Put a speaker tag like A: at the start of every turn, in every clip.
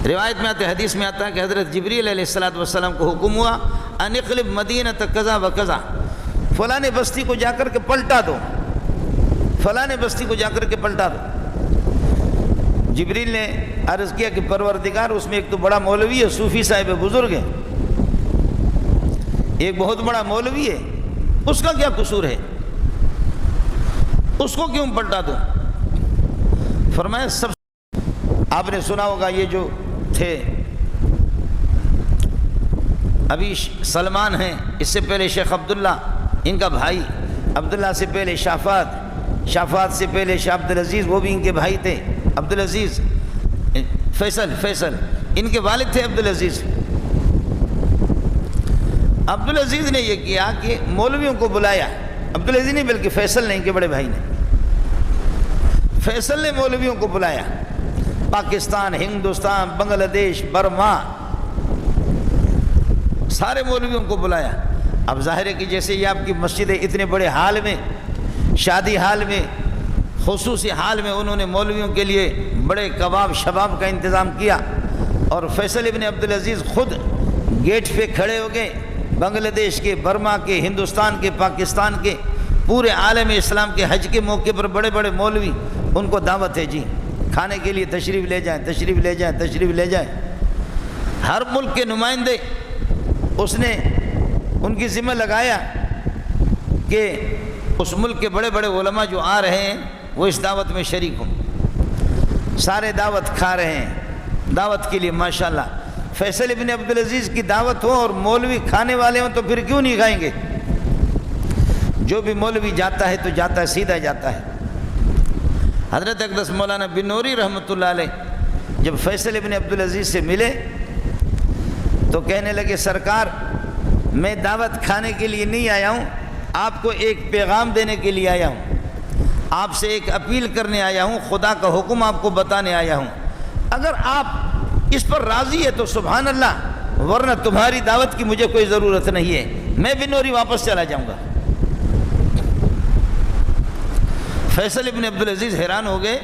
A: روایت میں آتا ہے، حدیث میں آتا ہے کہ حضرت جبریل علیہ السلام کو حکم ہوا ان اقلب مدینۃ کذا و کذا، فلاں بستی کو جا کر کے پلٹا دو، فلاں بستی کو جا کر کے پلٹا دو۔ جبریل نے عرض کیا کہ پروردگار، اس میں ایک تو بڑا مولوی ہے، صوفی صاحب بزرگ ہے، ایک بہت بڑا مولوی ہے، اس کا کیا قصور ہے، اس کو کیوں پلٹا دو؟ فرمایا سب آپ نے سنا ہوگا یہ جو تھے ابھی سلمان ہیں، اس سے پہلے شیخ عبداللہ ان کا بھائی، عبداللہ سے پہلے شافعات، شافعات سے پہلے شیخ عبدالعزیز وہ بھی ان کے بھائی تھے، عبدالعزیز فیصل ان کے والد تھے عبدالعزیز۔ عبدالعزیز نے یہ کیا کہ مولویوں کو بلایا، عبدالعزیز نہیں بلکہ فیصل نے، ان کے بڑے بھائی نے، فیصل نے مولویوں کو بلایا، پاکستان، ہندوستان، بنگلہ دیش، برما، سارے مولویوں کو بلایا۔ اب ظاہر ہے کہ جیسے یہ آپ کی مسجد ہے، اتنے بڑے حال میں، شادی حال میں، خصوصی حال میں انہوں نے مولویوں کے لیے بڑے کباب شباب کا انتظام کیا، اور فیصل ابن عبدالعزیز خود گیٹ پہ کھڑے ہو گئے، بنگلہ دیش کے، برما کے، ہندوستان کے، پاکستان کے، پورے عالم اسلام کے حج کے موقع پر بڑے بڑے مولوی، ان کو دعوت ہے جی، کھانے کے لیے تشریف لے جائیں، تشریف لے جائیں، تشریف لے جائیں۔ ہر ملک کے نمائندے اس نے ان کی ذمہ لگایا کہ اس ملک کے بڑے بڑے علماء جو آ رہے ہیں وہ اس دعوت میں شریک ہوں، سارے دعوت کھا رہے ہیں، دعوت کے لیے ماشاءاللہ فیصل ابن عبدالعزیز کی دعوت ہو اور مولوی کھانے والے ہوں تو پھر کیوں نہیں کھائیں گے؟ جو بھی مولوی جاتا ہے تو جاتا ہے، سیدھا جاتا ہے۔ حضرت اقدس مولانا بنوری رحمۃ اللہ علیہ جب فیصل ابن عبدالعزیز سے ملے تو کہنے لگے سرکار میں دعوت کھانے کے لیے نہیں آیا ہوں، آپ کو ایک پیغام دینے کے لیے آیا ہوں، آپ سے ایک اپیل کرنے آیا ہوں، خدا کا حکم آپ کو بتانے آیا ہوں، اگر آپ اس پر راضی ہے تو سبحان اللہ، ورنہ تمہاری دعوت کی مجھے کوئی ضرورت نہیں ہے، میں بنوری واپس چلا جاؤں گا۔ فیصل ابن عبدالعزیز حیران ہو گئے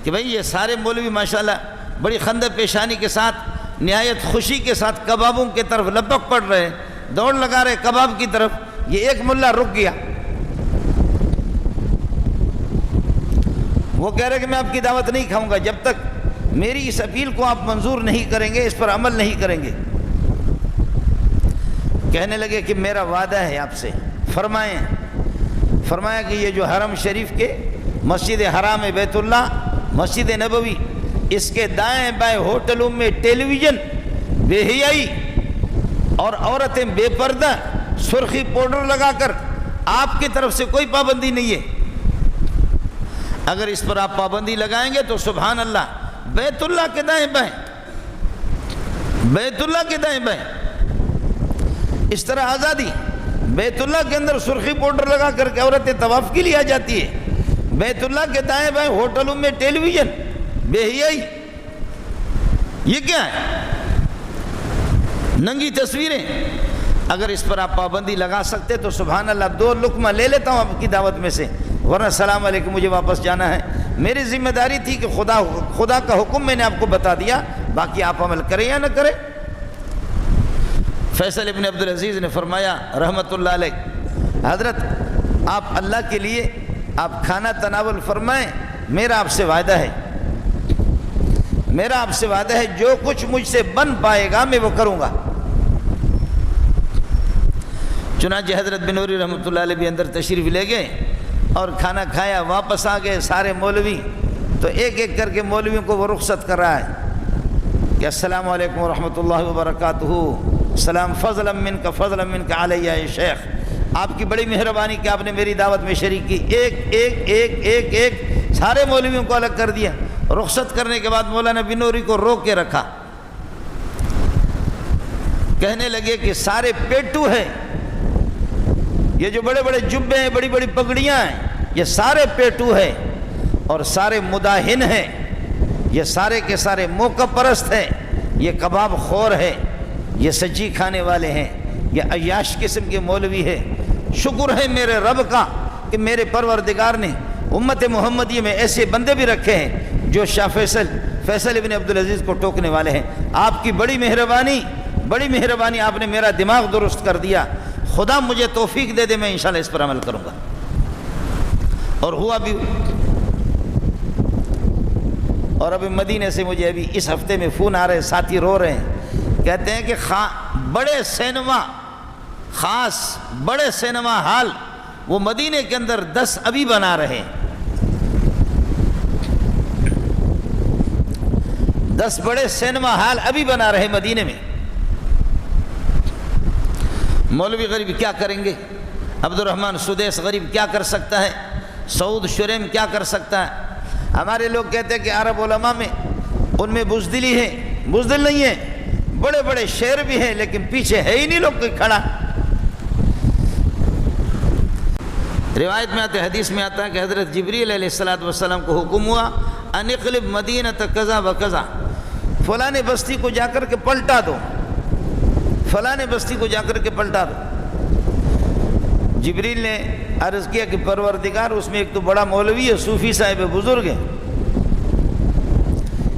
A: کہ بھئی یہ سارے مولوی ماشاءاللہ بڑی خندہ پیشانی کے ساتھ، نہایت خوشی کے ساتھ کبابوں کی طرف لپک پڑ رہے، دوڑ لگا رہے کباب کی طرف، یہ ایک ملا رک گیا، وہ کہہ رہے کہ میں آپ کی دعوت نہیں کھاؤں گا جب تک میری اس اپیل کو آپ منظور نہیں کریں گے، اس پر عمل نہیں کریں گے۔ کہنے لگے کہ میرا وعدہ ہے آپ سے، فرمایا کہ یہ جو حرم شریف کے مسجد حرام بیت اللہ، مسجد نبوی، اس کے دائیں بائیں ہوٹلوں میں ٹیلی ویژن، بے حیائی اور عورتیں بے پردہ سرخی پاؤڈر لگا کر، آپ کی طرف سے کوئی پابندی نہیں ہے، اگر اس پر آپ پابندی لگائیں گے تو سبحان اللہ بیت اللہ کے دائیں بائیں، بیت اللہ کے دائیں بائیں اس طرح آزادی، بیت اللہ کے اندر سرخی پاؤڈر لگا کر کے عورتیں طواف کے لیے آ جاتی ہے، بیت اللہ کے دائیں بائیں ہوٹلوں میں ٹیلی ویژن، بے حیائی، یہ کیا ہے؟ ننگی تصویریں، اگر اس پر آپ پابندی لگا سکتے تو سبحان اللہ 2 لقمہ لے لیتا ہوں آپ کی دعوت میں سے، ورنہ السلام علیکم مجھے واپس جانا ہے، میری ذمہ داری تھی کہ خدا کا حکم میں نے آپ کو بتا دیا، باقی آپ عمل کریں یا نہ کریں۔ فیصل ابن عبدالعزیز نے فرمایا رحمت اللہ علیہ، حضرت آپ اللہ کے لیے آپ کھانا تناول فرمائیں، میرا آپ سے وعدہ ہے، میرا آپ سے وعدہ ہے جو کچھ مجھ سے بن پائے گا میں وہ کروں گا۔ چنانچہ حضرت بنوری رحمۃ اللہ علیہ بھی اندر تشریف لے گئے اور کھانا کھایا، واپس آ گئے سارے مولوی، تو ایک ایک کر کے مولویوں کو وہ رخصت کر رہا ہے کہ السلام علیکم ورحمۃ اللہ وبرکاتہ، سلام فضلا منک فضلا منک علیہ یا شیخ، آپ کی بڑی مہربانی کہ آپ نے میری دعوت میں شریک کی، ایک سارے مولویوں کو الگ کر دیا۔ رخصت کرنے کے بعد مولانا بنوری کو روک کے رکھا، کہنے لگے کہ سارے پیٹو ہیں، یہ جو بڑے بڑے جبے ہیں، بڑی بڑی پگڑیاں ہیں، یہ سارے پیٹو ہیں اور سارے مداہن ہیں، یہ سارے کے سارے موقع پرست ہیں، یہ کباب خور ہے، یہ سچی کھانے والے ہیں، یہ عیاش قسم کے مولوی ہے۔ شکر ہے میرے رب کا کہ میرے پروردگار نے امت محمدی میں ایسے بندے بھی رکھے ہیں جو شاہ فیصل ابن عبدالعزیز کو ٹوکنے والے ہیں۔ آپ کی بڑی مہربانی، آپ نے میرا دماغ درست کر دیا، خدا مجھے توفیق دے دے، میں انشاءاللہ اس پر عمل کروں گا۔ اور ہوا بھی۔ اور ابھی مدینے سے مجھے ابھی اس ہفتے میں فون آ رہے، ساتھی رو رہے ہیں، کہتے ہیں کہ بڑے سینما ہال وہ مدینے کے اندر 10 ابھی بنا رہے ہیں، 10 بڑے سینما ہال ابھی بنا رہے مدینے میں۔ مولوی غریب کیا کریں گے؟ عبد الرحمن سدیس غریب کیا کر سکتا ہے؟ سعود شریم کیا کر سکتا ہے؟ ہمارے لوگ کہتے ہیں کہ عرب علماء میں ان میں بزدلی ہے، بزدل نہیں ہے، بڑے بڑے شعر بھی ہیں، لیکن پیچھے ہے ہی نہیں لوگ کوئی کھڑا۔ روایت میں آتا ہے، حدیث میں آتا ہے کہ حضرت جبریل علیہ السلام کو حکم ہوا ان اقلب مدینۃ کذا و کذا، فلاں بستی کو جا کر کے پلٹا دو، فلاں بستی کو جا کر کے پلٹا دو۔ جبریل نے عرض کیا کہ پروردگار، اس میں ایک تو بڑا مولوی ہے، صوفی صاحب بزرگ ہے،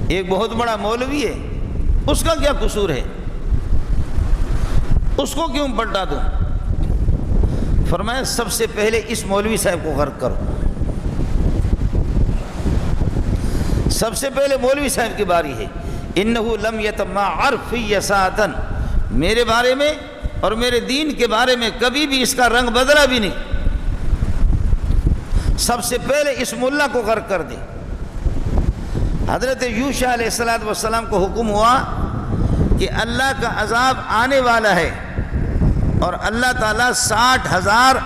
A: ایک بہت بڑا مولوی ہے، اس کا کیا قصور ہے، اس کو کیوں پلٹا دو؟ فرمایا سب سے پہلے اس مولوی صاحب کو غرق کرو، سب سے پہلے مولوی صاحب کی باری ہے۔ انہو لم یتمعر فی ساعتن، میرے بارے میں اور میرے دین کے بارے میں کبھی بھی اس کا رنگ بدلا بھی نہیں، سب سے پہلے اس ملا کو غرق کر دے۔ حضرت یوشع علیہ السلام کو حکم ہوا کہ اللہ کا عذاب آنے والا ہے، اور اللہ تعالیٰ 60,000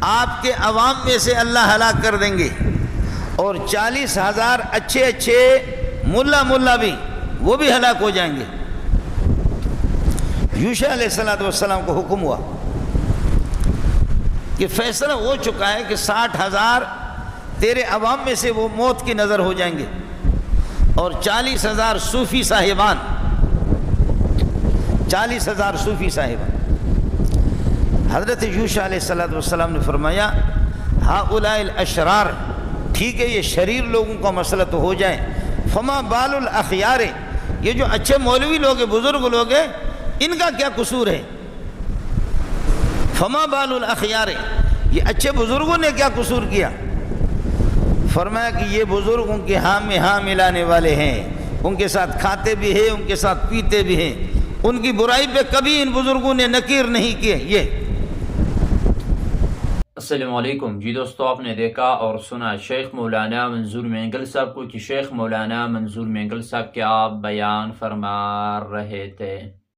A: آپ کے عوام میں سے اللہ ہلاک کر دیں گے، اور 40,000 اچھے ملا بھی، وہ بھی ہلاک ہو جائیں گے۔ یوشع علیہ السلام کو حکم ہوا کہ فیصلہ ہو چکا ہے کہ 60,000 تیرے عوام میں سے وہ موت کی نظر ہو جائیں گے، اور 40,000 صوفی صاحبان، 40,000 صوفی صاحبان۔ حضرت یوشع علیہ السلام نے فرمایا ہؤلاء الاشرار، ٹھیک ہے یہ شریر لوگوں کا مسئلہ تو ہو جائے، فما بال الاخیار، یہ جو اچھے مولوی لوگ ہیں، بزرگ لوگ ہیں، ان کا کیا قصور ہے؟ فما بال الاخیار، یہ اچھے بزرگوں نے کیا قصور کیا؟ فرمایا کہ یہ بزرگ ان کے ہاں میں ہاں ملانے والے ہیں، ان کے ساتھ کھاتے بھی ہیں، ان کے ساتھ پیتے بھی ہیں، ان کی برائی پہ کبھی ان بزرگوں نے نکیر نہیں کیے۔ یہ
B: السلام علیکم جی دوستو، آپ نے دیکھا اور سنا شیخ مولانا منظور مینگل صاحب کو کہ شیخ مولانا منظور مینگل صاحب کیا بیان فرما رہے تھے۔